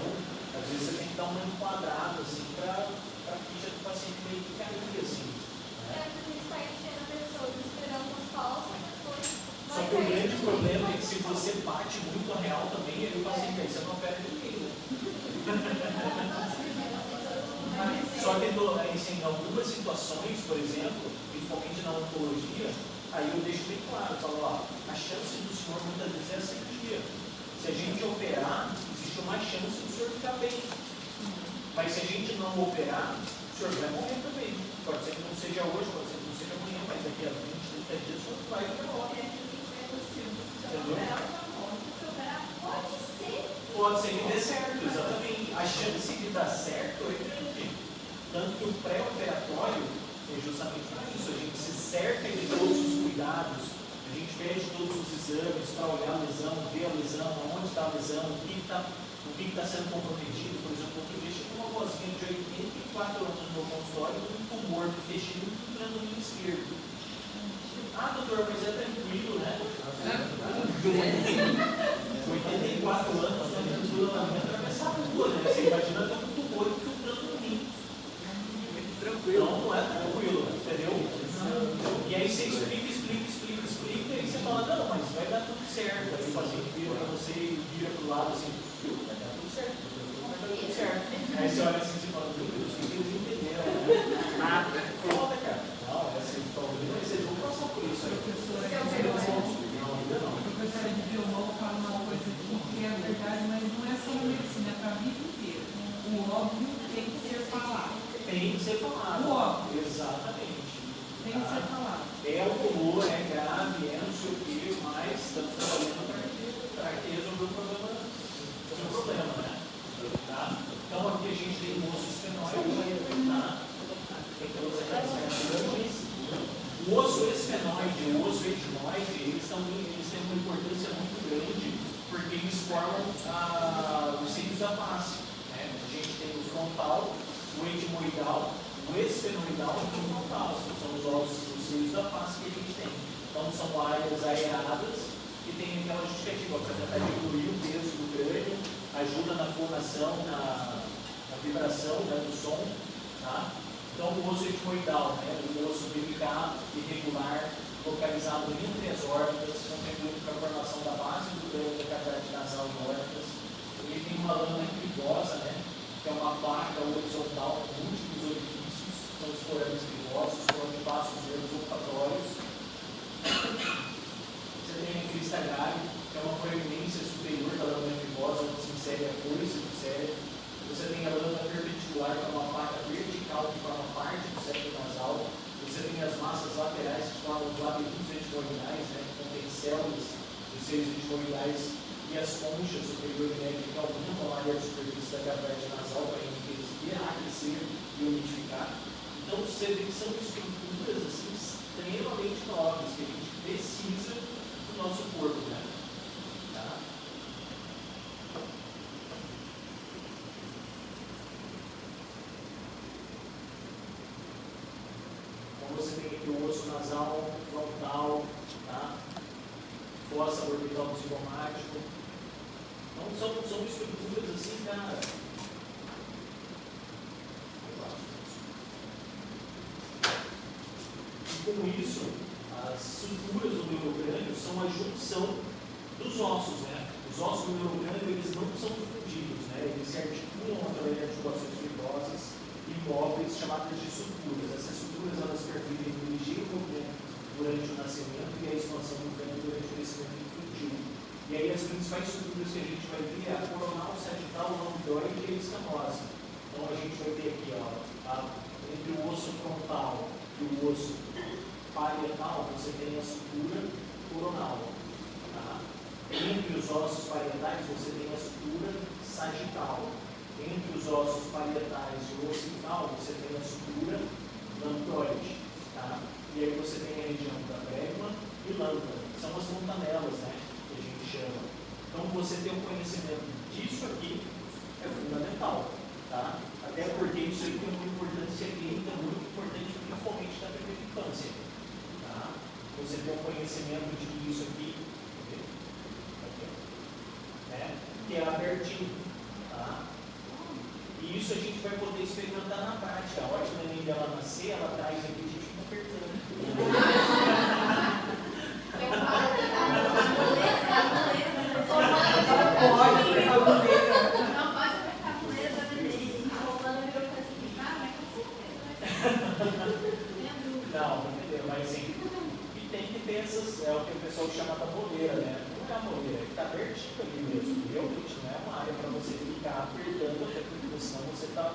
às vezes você tem que dar uma enquadrada, assim, para a ficha do paciente meio que cair, assim. Só que o grande problema é que se você bate muito a real também, aí o paciente aí você não opera ninguém, né? Só que assim, em algumas situações, por exemplo, principalmente na oncologia, aí eu deixo bem claro, eu falo, ó, a chance do senhor muitas vezes é cirurgia. Se a gente operar, existe uma chance do senhor ficar bem. Mas se a gente não operar, o senhor vai morrer também. Pode ser que não seja hoje, pode ser que não seja amanhã, mas daqui a 20, 30 dias o senhor vai morrer. Pode ser que dê certo, exatamente. A chance de dar certo é grande. Tanto que o pré-operatório é justamente para isso. pede todos os exames para olhar a lesão, ver a lesão, onde está a lesão, o que está sendo comprometido. Por exemplo, outro dia chegou uma vozinha de 84 anos no meu consultório com um tumor do intestino entrando no rim esquerdo. Ah, doutor, mas é tranquilo, né? 84 anos, né? Atravessar a rua, né? Você imagina ter um tumor infiltrando no rim. Então não é tranquilo, entendeu? E aí você explica, e você fala, não, mas vai dar tudo certo. Aí o paciente vira para você e vira para o lado assim, vai dar tudo certo, vai dar tudo certo. Aí você olha assim e fala, meu Deus, que eles entenderam, né? Nada, foda, cara. Não, é assim, mas vocês vão passar por isso aí. Não, ainda não. A professora de biomol fala uma coisa aqui que é verdade, mas não é só na medicina, é para a vida inteira. O óbvio tem que ser falado. Tem que ser falado. O óbvio. Exatamente. Tem que ser falado. É o tumor, é grave, é não sei o que, mas estamos trabalhando para que resolver o problema, né? Tá? Então aqui a gente tem o osso esfenóide, tá? Tem todas aquelas características. O osso esfenóide e o osso etimoide, eles têm uma importância muito grande, porque eles formam os cílios da face. Né? A gente tem o frontal, o etimoidal, o esfenoidal e o frontal. São os ossos, os cílios da face que a gente tem. Então são áreas areadas que tem aquela justificativa para tentar diminuir o peso do crânio, ajuda na fonação, na vibração, né, do som. Tá? Então o osso etimoidal, né, o osso delicado, irregular, localizado entre as órbitas, contribuindo para a formação da base do crânio, da cavidade nasal e órbitas. Ele tem uma lâmina cribosa, né, que é uma placa horizontal com múltiplos orifícios, são os forames cribosos, por onde passam os nervos olfatórios. Você tem a crista grave, que é uma proeminência superior da lâmina cribosa, onde se insere a foice do cérebro. Você tem a lâmina perpendicular, que é uma placa vertical que forma parte do septo nasal. Você tem as massas laterais, que formam os labirintos etimoidais, né, que contém células dos seios etimoidais, e as conchas superior e média, que aumentam a área da superfície da cavidade nasal para enriquecer, aquecer e umidificar. Então você vê que são estruturas assim, extremamente nobres que a gente precisa do nosso corpo, né? Tá? Então você tem aqui o osso nasal, frontal, tá? Fossa orbital do zigomático. Então são estruturas assim, cara. E com isso, as suturas do neurocrânio são a junção dos ossos, né? Os ossos do neurocrânio, eles não são fundidos, né? Eles se articulam através de articulações fibrosas imóveis chamadas de suturas. Essas suturas, elas permitem um ligeiro movimento durante o nascimento e a expansão do crânio durante o crescimento infantil. E aí as principais suturas que a gente vai ver é a coronal, sagital, lambdoide e a escamosa. Então a gente vai ter aqui, ó, entre o osso frontal e o osso parietal, você tem a sutura coronal. Tá? Entre os ossos parietais, você tem a sutura sagital. Entre os ossos parietais e o occipital, você tem a sutura lambdoide. Tá? E aí você tem a região da bregma e lambda, que são as fontanelas, né, que a gente chama. Então você ter um conhecimento disso aqui é fundamental. Tá? Até porque isso aí tem uma importância clínica muito importante, principalmente na primeira infância. Tá? Você ter um conhecimento de isso aqui, né, que é abertinho. Tá? E isso a gente vai poder experimentar na prática. A hora que o neném dela nascer, ela traz aqui, a gente fica apertando. Não pode apertar a mulher da neném. A Rolanda virou para assim, mas com certeza vai Não, entendeu? Mas sim. E tem que ter essas, é o que o pessoal chama da moleira, né? Não é a moleira, é que está abertinho ali mesmo. Realmente não é uma área para você ficar apertando, até porque senão você está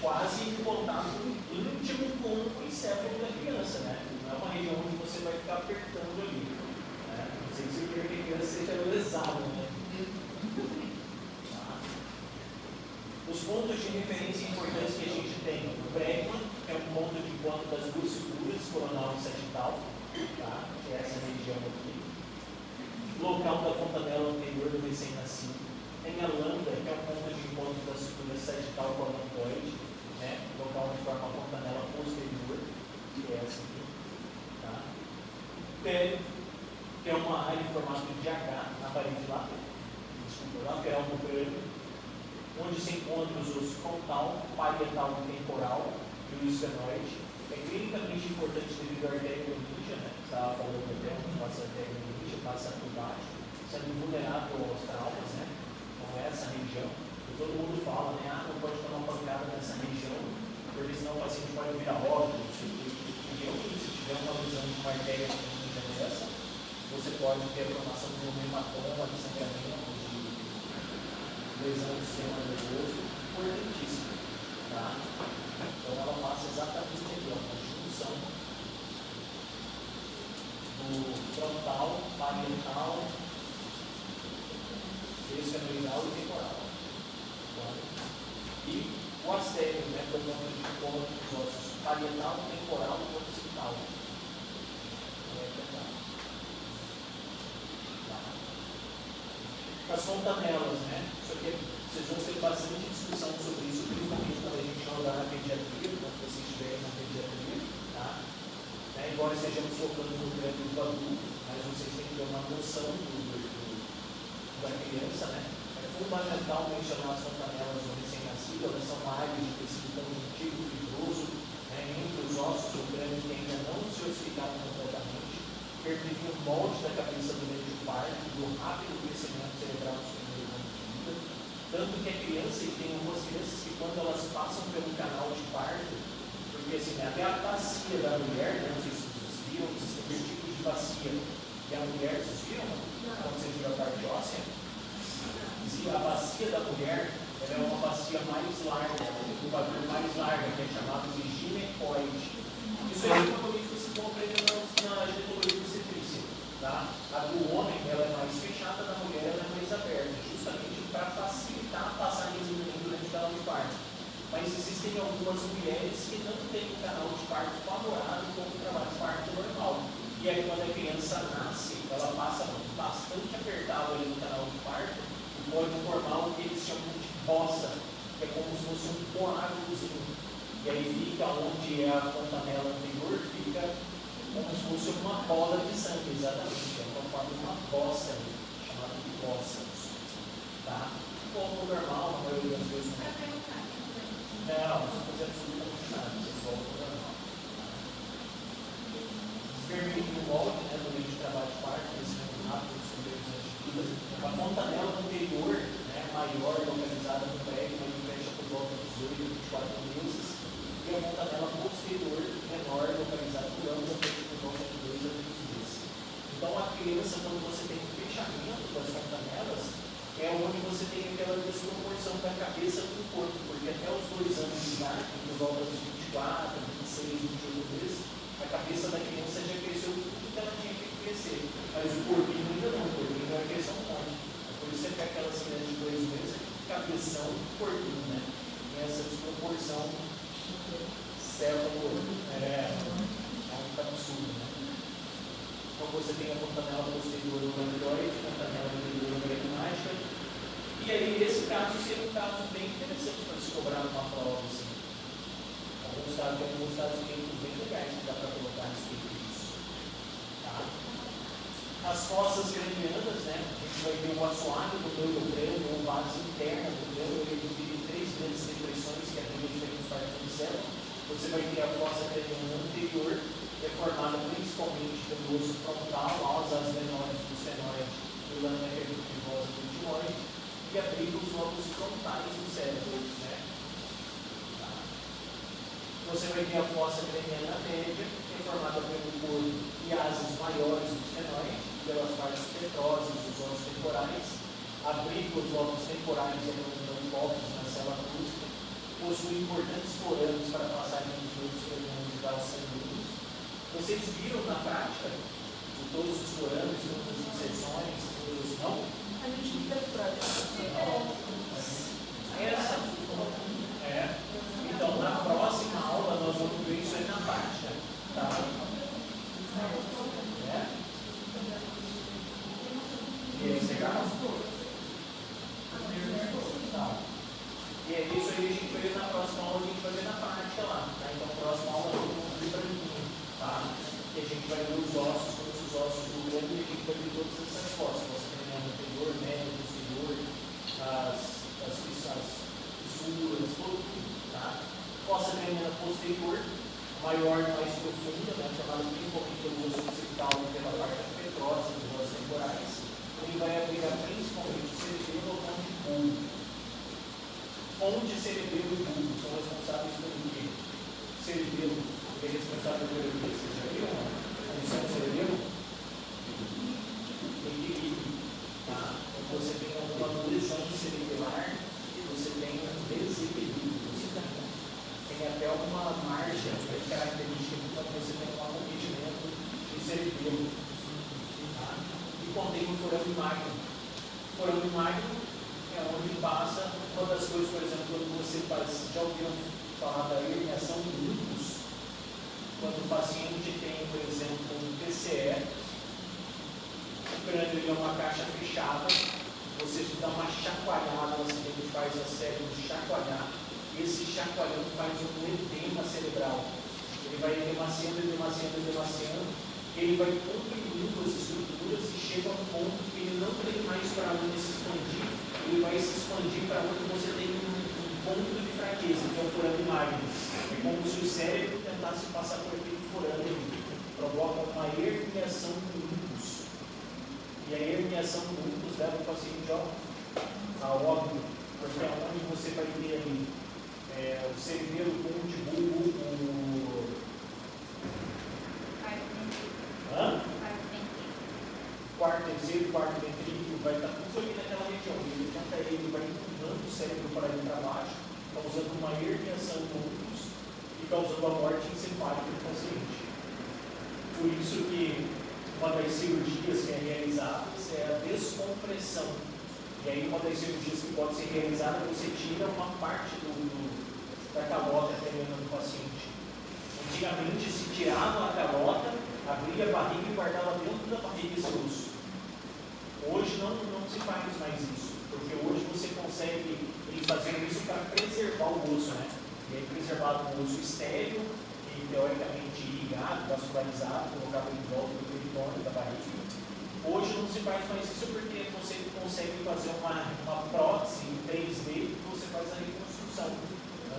quase em contato íntimo com o encéfalo da criança, né? Não é uma região onde você vai ficar apertando ali. Né? Não sei se quer que a criança seja lesada, né? Tá? Os pontos de referência importantes que a gente tem, o bregma, que é um ponto de encontro das duas suturas, coronal e sagital, tá? Que é essa região aqui. local da fontanela anterior do recém-nascido. Tem a lambda, que é o ponto de encontro da estrutura sagittal corontoide, né? Local onde forma a fontanela posterior, que é essa aqui. Tá? Pélio, que é uma área em formato de H na parede lateral do crânio, onde se encontram os ossos frontal, parietal e temporal e o esfenoide. É clinicamente importante devido à artéria ninja, né? Estava falando até onde passa a artéria ninja, passa por baixo, sendo vulnerável aos traumas, né? Então essa região, e todo mundo fala, né? Ah, não pode tomar pancada nessa região, porque senão o paciente pode virar óbito, porque se tiver uma lesão de uma artéria ninja dessa, você pode ter a formação de um hematoma, de sangramento, de lesão do sistema nervoso, importantíssimo. Tá? Então ela passa exatamente aqui, uma junção do frontal, parietal, esfenoidal e temporal. Tá? E o astélio, né, que é o ponto de encontro dos ossos parietal, temporal e occipital. As fontanelas, né? Isso aqui, vocês vão ter bastante discussão sobre isso, principalmente quando a gente jogar na pediatria, quando vocês estiverem na pediatria, tá? Né? Embora estejamos focando no grande do adulto, mas vocês têm que ter uma noção da criança, né? É fundamental mencionar as fontanelas do recém-nascido, elas são áreas de tecido conjuntivo fibroso, né? Entre os ossos do crânio que ainda não se ossificaram completamente, permite o molde da cabeça durante o parto, do rápido crescimento cerebral dos primeiros anos de vida. Tanto que a criança, e tem algumas crianças que quando elas passam pelo canal de parto, porque assim, até a bacia da mulher, né, não sei se vocês viram, existem dois tipos de bacia. E a mulher, vocês viram? Quando você tira a parte óssea? A bacia da mulher, ela é uma bacia mais larga, um bagulho mais larga, que é chamado de ginecoide. Isso é provavelmente vocês vão aprender na ginecologia obstetrícia. Tá? A do homem ela é mais fechada, da mulher ela é mais aberta, justamente para facilitar a passagem do menino durante o canal de parto. Mas existem algumas mulheres que não têm um canal de parto favorável como o trabalho de parto normal. E aí quando a criança nasce, ela passa bastante apertada ali no canal de parto e pode formar o que eles chamam de bossa, que é como se fosse um coágulozinho. E aí fica onde é a fontanela anterior, fica como se fosse uma bola de sangue, exatamente. É uma forma de uma bossa, chamada de bossa. Tá? Como normal, a maioria das vezes não. Não, não fazer absolutamente nada, você volta ao normal. Permite o molde, né, do meio de trabalho de parto, crescimento rápido dos primeiros anos de vida. A fontanela anterior, né, maior, localizada no prédio, mas fecha por volta dos 18 a 24 meses. E a fontanela posterior, menor, localizada por ambos, fecha por volta de 2 a 3 meses. Então, a criança, quando você tem o fechamento das fontanelas, é onde você tem aquela desproporção da cabeça com o corpo, porque até os 2 anos de idade, por volta dos 24, 26, 28 meses, a cabeça da criança já cresceu tudo que ela tinha que crescer. Mas o corpinho ainda não, o corpinho vai crescer um monte. Por isso você pega aquelas crianças de 2 meses, cabeção e corpinho, né? E essa desproporção cérebro é um absurdo, né? Então você tem a fontanela posterior do androide, a fontanela anterior do gregmática. E aí esse caso seria um caso bem interessante para se cobrar numa prova, assim. Alguns casos bem legais que dá para colocar a respeito disso. Tá? As fossas cranianas, né? A gente vai ter o assoalho do crânio, ou base interna do crânio, ele divide em 3 grandes depressões, que é a diferentes partes do cérebro. Você vai ter a fossa craniana anterior, que é formada principalmente pelo osso frontal, asas menores do senoide, do lâmina nervosa do etimoide, e abriga os lobos frontais do cérebro, né? Tá? Você vai ter a fossa craniana média, que é formada pelo corpo e asas maiores do senoide, pelas partes petrosas dos ossos temporais, abriga os lobos temporais e focos na célula acústica, possui importantes forames para passagem dos fluidos cranianos e vasos sanguíneos. Vocês viram na prática de todos os forames, todas as inserções, todos os não? A gente não teve prática. Essa é. Então, na próxima aula, nós vamos ver isso aí na prática. Tá? É? vai ver os ossos, como os ossos do grande, e a gente vai ver todas essas costas. Você tem a anterior, médio, posterior, as fissuras, tudo, tá? Fossa craniana posterior, maior, mais profunda, né? Chamada principalmente pelo osso occipital e pela parte petrosa dos ossos temporais. Ele vai abrigar principalmente o cerebelo ao ponto de bulbo. Onde cerebelo e bulbo são responsáveis pelo quê? Cerebelo é responsável pelo quê? Você já viu a função do cerebelo? Equilíbrio. Tá? Quando você tem alguma lesão cerebelar, você tem um desequilíbrio. Tem até alguma margem característica quando você tem um acometimento do cerebelo. Tá? E contém o forame magno. O forame magno é onde passa uma das coisas, por exemplo, quando você faz, já ouviram falar da herniação de lúpus? Quando o paciente tem, por exemplo, um PCE, o crânio é uma caixa fechada, você dá uma chacoalhada, você faz a cérebro chacoalhar. Esse chacoalhão faz um edema cerebral. Ele vai demaciando, ele vai comprimindo as estruturas e chega a um ponto que ele não tem mais para onde se expandir, ele vai se expandir para onde você tem um ponto de fraqueza, que é o forame magno. É como se o cérebro tentasse passar por aquele forame, provoca uma herniação do lúpus. E a herniação do lúpus leva o paciente a óbito, porque é onde você vai ter ali o cerebelo com o bulbo, terceiro, quarto ventrículo, vai estar tudo ali naquela região. Ele vai empurrando o cérebro para ali para baixo, causando uma herniação do lúpus e causando a morte encefálica do paciente. Por isso que uma das cirurgias que é realizada é a descompressão. E aí uma das cirurgias que pode ser realizada, você tira uma parte da calota craniana do paciente. Antigamente se tirava a calota, abria a barriga e guardava dentro da barriga esse osso. Hoje não se faz mais isso, porque hoje você consegue ir fazendo isso para preservar o osso, né? E aí preservar o osso estéril e teoricamente ligado, vascularizado, colocado em volta do peritônio da barriga. Hoje não se faz mais isso porque você consegue fazer uma prótese em 3D e você faz a reconstrução.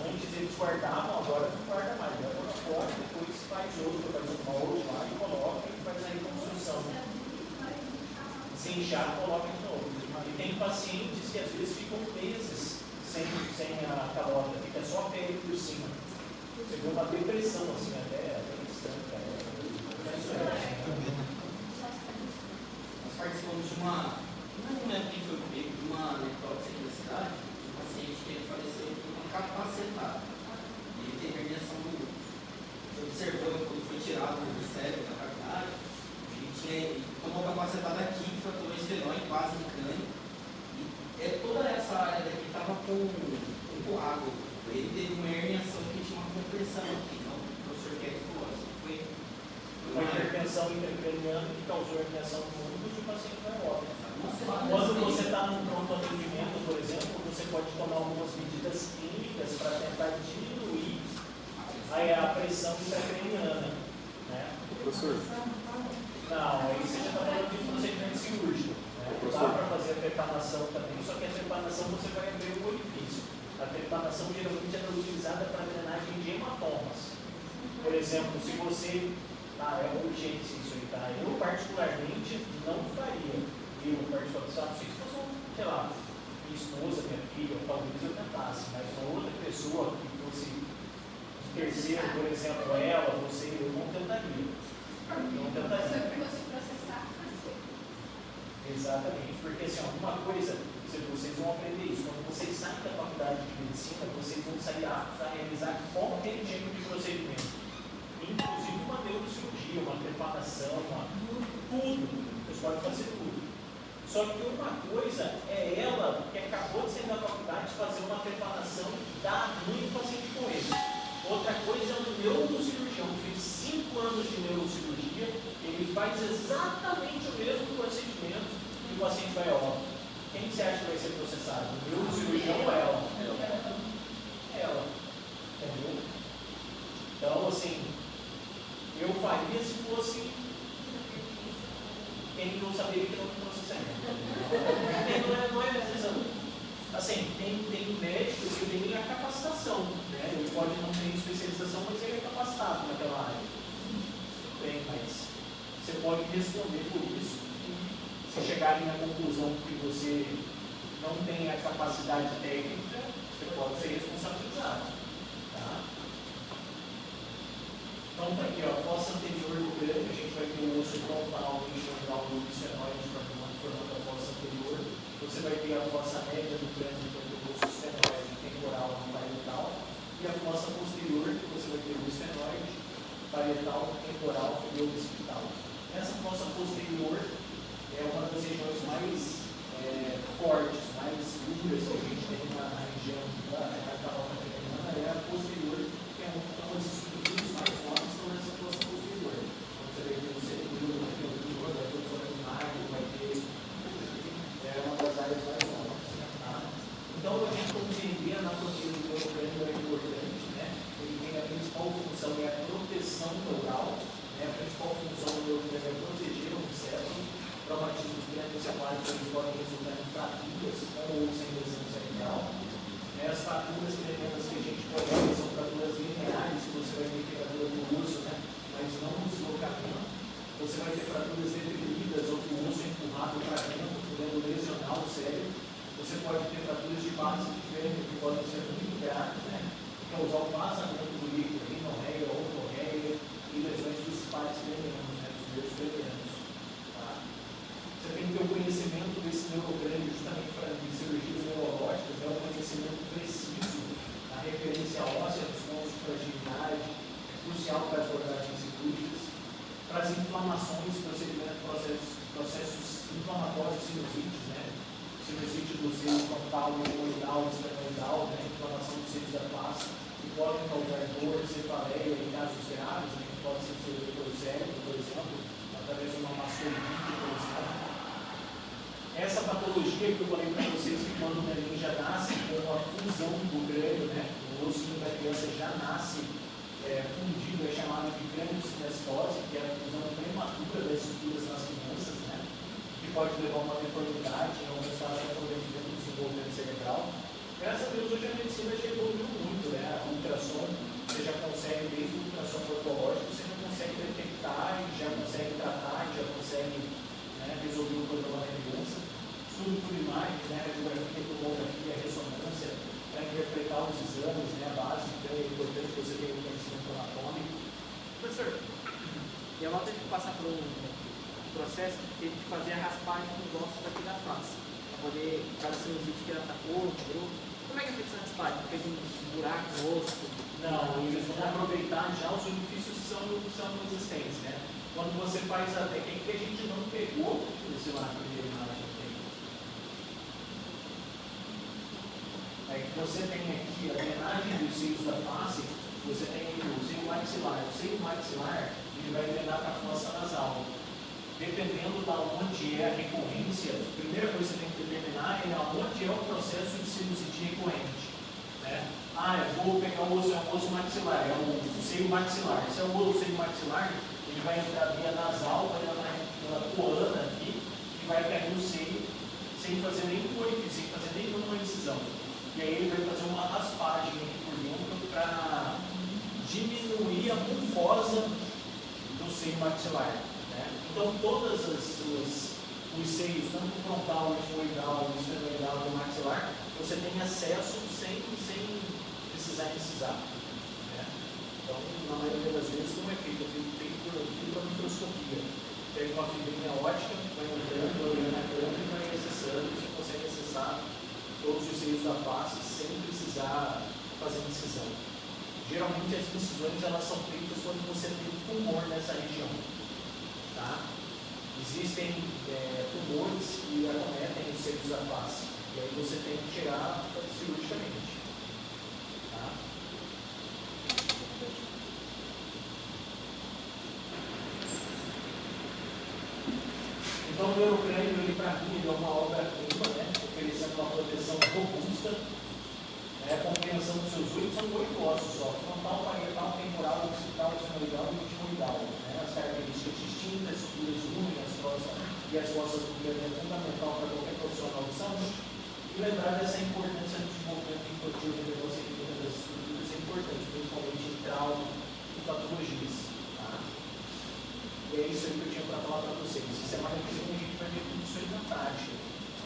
Antes eles guardavam, agora não guarda mais. Agora fora, depois faz outro, faz um molde lá e coloca e faz a reconstrução. Se inchar, coloca de novo. E tem pacientes que às vezes ficam meses sem a calota, fica só a pele por cima. Você vê uma depressão assim, até estranha. Nós participamos de não lembro quem foi comigo, de uma necrópsia aqui na cidade, um paciente que ele faleceu com uma capacetada. Ele teve herniação do lúpus. Você observou quando foi tirado do cérebro da cavidade, ele tomou capacetada aqui, fraturou esfenóide, quase no crânio. E toda essa área daqui estava com água. Ele teve uma herniação que tinha uma compressão aqui, então o professor Kevin falou assim, foi uma hipertensão intracraniana que causou herniação do lúpus e o paciente vai óbito. Quando você está num pronto atendimento, por exemplo, você pode tomar algumas medidas clínicas para tentar diminuir a pressão intracraniana. Né? Professor? Não, aí você já está falando de procedimento cirúrgico. Né? Dá para fazer a trepanação também, só que a trepanação você vai abrir o orifício. A trepanação geralmente é utilizada para drenagem de hematomas. Por exemplo, se você... é urgente isso aí, tá? Eu particularmente não faria. Eu particularmente, não sei se fosse, sei lá, minha esposa, minha filha, talvez eu tentasse, mas uma outra pessoa que fosse terceiro, por exemplo, ela, você, eu não tentaria. Não tentaria. Exatamente, porque assim, alguma coisa, vocês vão aprender isso. Quando vocês saem da faculdade de medicina, vocês vão sair aptos a realizar qualquer tipo de procedimento. Inclusive uma neurocirurgia, uma preparação, tudo. Vocês podem fazer tudo. Só que uma coisa é ela, que acabou de sair da faculdade, fazer uma preparação e dar muito paciente com ele. Outra coisa é um neurocirurgião que fez 5 anos de neurocirurgia, ele faz exatamente o mesmo procedimento e o paciente vai ao óbito. Quem você acha que vai ser processado? O neurocirurgião ou ela? Ela. Entendeu? Então, assim, eu faria se fosse quem não saberia que não trouxe sangue. Não é necessário. Assim, tem médicos que têm a capacitação, né? Ele pode não ter especialização, mas ele é capacitado naquela área. Bem, mas você pode responder por isso. Se chegarem à conclusão que você não tem a capacidade técnica, você pode ser responsabilizado. Tá? Então, tá aqui, ó, fossa anterior do crânio, a gente vai ter o osso frontal e o bisfenóide formando a fossa anterior. Você vai ter a fossa média do crânio, que vai ter o osso esfenóide temporal e parietal. E a fossa posterior, que você vai ter o bisfenóide, parietal, temporal e occipital. Essa fossa posterior é uma das regiões mais fortes, mais duras que a gente tem na região da cavalca craniana, é a posterior, que é uma das estruturas mais fortes, então essa fossa posterior. Então você vai ter o cerebro, vai ter o tumor, vai ter o foraminário, vai ter uma das áreas mais fortes. Tá? Então a gente compreender a anatomia do neurocrânio é importante, né? Ele tem a principal função é a proteção neural, né? A principal função do neurocrânio é proteger o cérebro. Traumatismo crânioencefálico, eles podem resultar em fraturas com ou sem lesão cerebral. As fraturas cranianas que a gente pode ver são fraturas lineares, que você vai ter quebradura do osso, né? Mas não no deslocamento. Você vai ter fraturas deprimidas ou com o osso empurrado para dentro, podendo lesionar o cérebro. Você pode ter fraturas de base de crânio que podem ser muito graves, né? Causar o vazamento do líquido, rinorreia, ortorreia e lesões dos pares cranianos, né? Dos dedos cranianos. Você tem que ter o conhecimento desse neurocrânio justamente para cirurgias neurológicas, é um conhecimento preciso, a referência óssea dos pontos de fragilidade, é crucial para as abordagens cirúrgicas, para as inflamações, processos inflamatórios sinusites, né? Sinusite do seio frontal, hemorroidal, esplenoidal, né? Inflamação dos seios da face, que podem causar dor, cefaleia em casos graves, né? Que pode ser pelo cérebro, por exemplo, através de uma mastolite, por exemplo. Essa patologia que eu falei para vocês, que quando o neném já nasce com a fusão do crânio, né, o ossinho da criança já nasce fundido, é chamado de crâniosinestose, que é a fusão prematura das estruturas nas crianças, né, que pode levar a uma deformidade, a um resultado de comprometimento do desenvolvimento cerebral. Graças a Deus, hoje a medicina já evoluiu muito, né, a ultrassom, você já consegue, desde o ultrassom ortológico, você já consegue detectar, já consegue tratar, já consegue resolver o problema da criança. Estudo por imagem, né, radiografia, tomografia, ressonância, para interpretar os exames, né, a base, então é importante que você tenha um conhecimento anatômico. Professor, e a teve que passar por um processo que teve que fazer a raspagem dos ossos aqui da face, para poder, cada sinusite que ela atacou, quebrou. Como é que é feita essa raspagem? Fez um buraco no osso? Não, eles vão aproveitar já os orifícios que são existentes, né? Quando você faz a técnica que a gente não pegou, esse lá, a primeira imagem aqui. Aí você tem aqui a drenagem dos seios da face, você tem aqui o seio maxilar. O seio maxilar, ele vai drenar para a fossa nasal. Dependendo de onde é a recorrência, a primeira coisa que você tem que determinar é onde é o processo de sinusite recorrente. Né? Eu vou pegar o osso maxilar, é o seio maxilar. Se é o seio maxilar, ele vai entrar via nasal, vai entrar pela coana aqui, e vai cair no seio, sem fazer nenhum orifício, sem fazer nenhuma incisão. E aí ele vai fazer uma raspagem aqui por dentro para diminuir a mucosa do seio maxilar. Né? Então, todos os seios, tanto o frontal, o hemorroidal, o esfenoidal e o maxilar, você tem acesso sem precisar incisar. Né? Então, na maioria das vezes, não é feito por microscopia. Pega uma fibrinha ótica, vai entrando, olhando a câmera e vai acessando, você consegue acessar todos os seios da face sem precisar fazer incisão. Geralmente as incisões elas são feitas quando você tem tumor nessa região. Tá? Existem tumores que acometem os seios da face. E aí você tem que tirar cirurgicamente. Tá? Então o neurocrânio, ele para mim, é uma obra-prima, né? Oferecendo uma proteção robusta, a compreensão dos seus 8 são 8 ossos só, frontal, parietal, temporal, occipital, esfenoidal e legal, né? As características distintas, estruturas únicas, e as costas do governo é fundamental para qualquer profissional de saúde. E lembrar dessa importância no desenvolvimento infantil da negócio clínica das estruturas é importante, principalmente em trauma e patologias. Tá? E é isso aí que eu tinha para falar para vocês. Semana que vem a gente vai ver tudo isso aí na prática.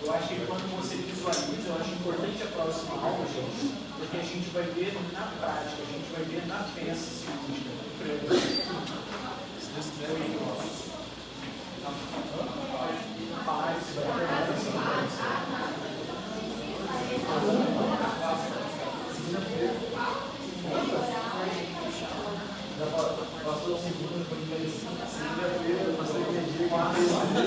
Eu acho que quando você visualiza, eu acho importante a próxima aula, gente, porque a gente vai ver na prática, a gente vai ver na peça cirúrgica. Paz, vai passou a segunda, segunda-feira, passou a dia, quarta-feira,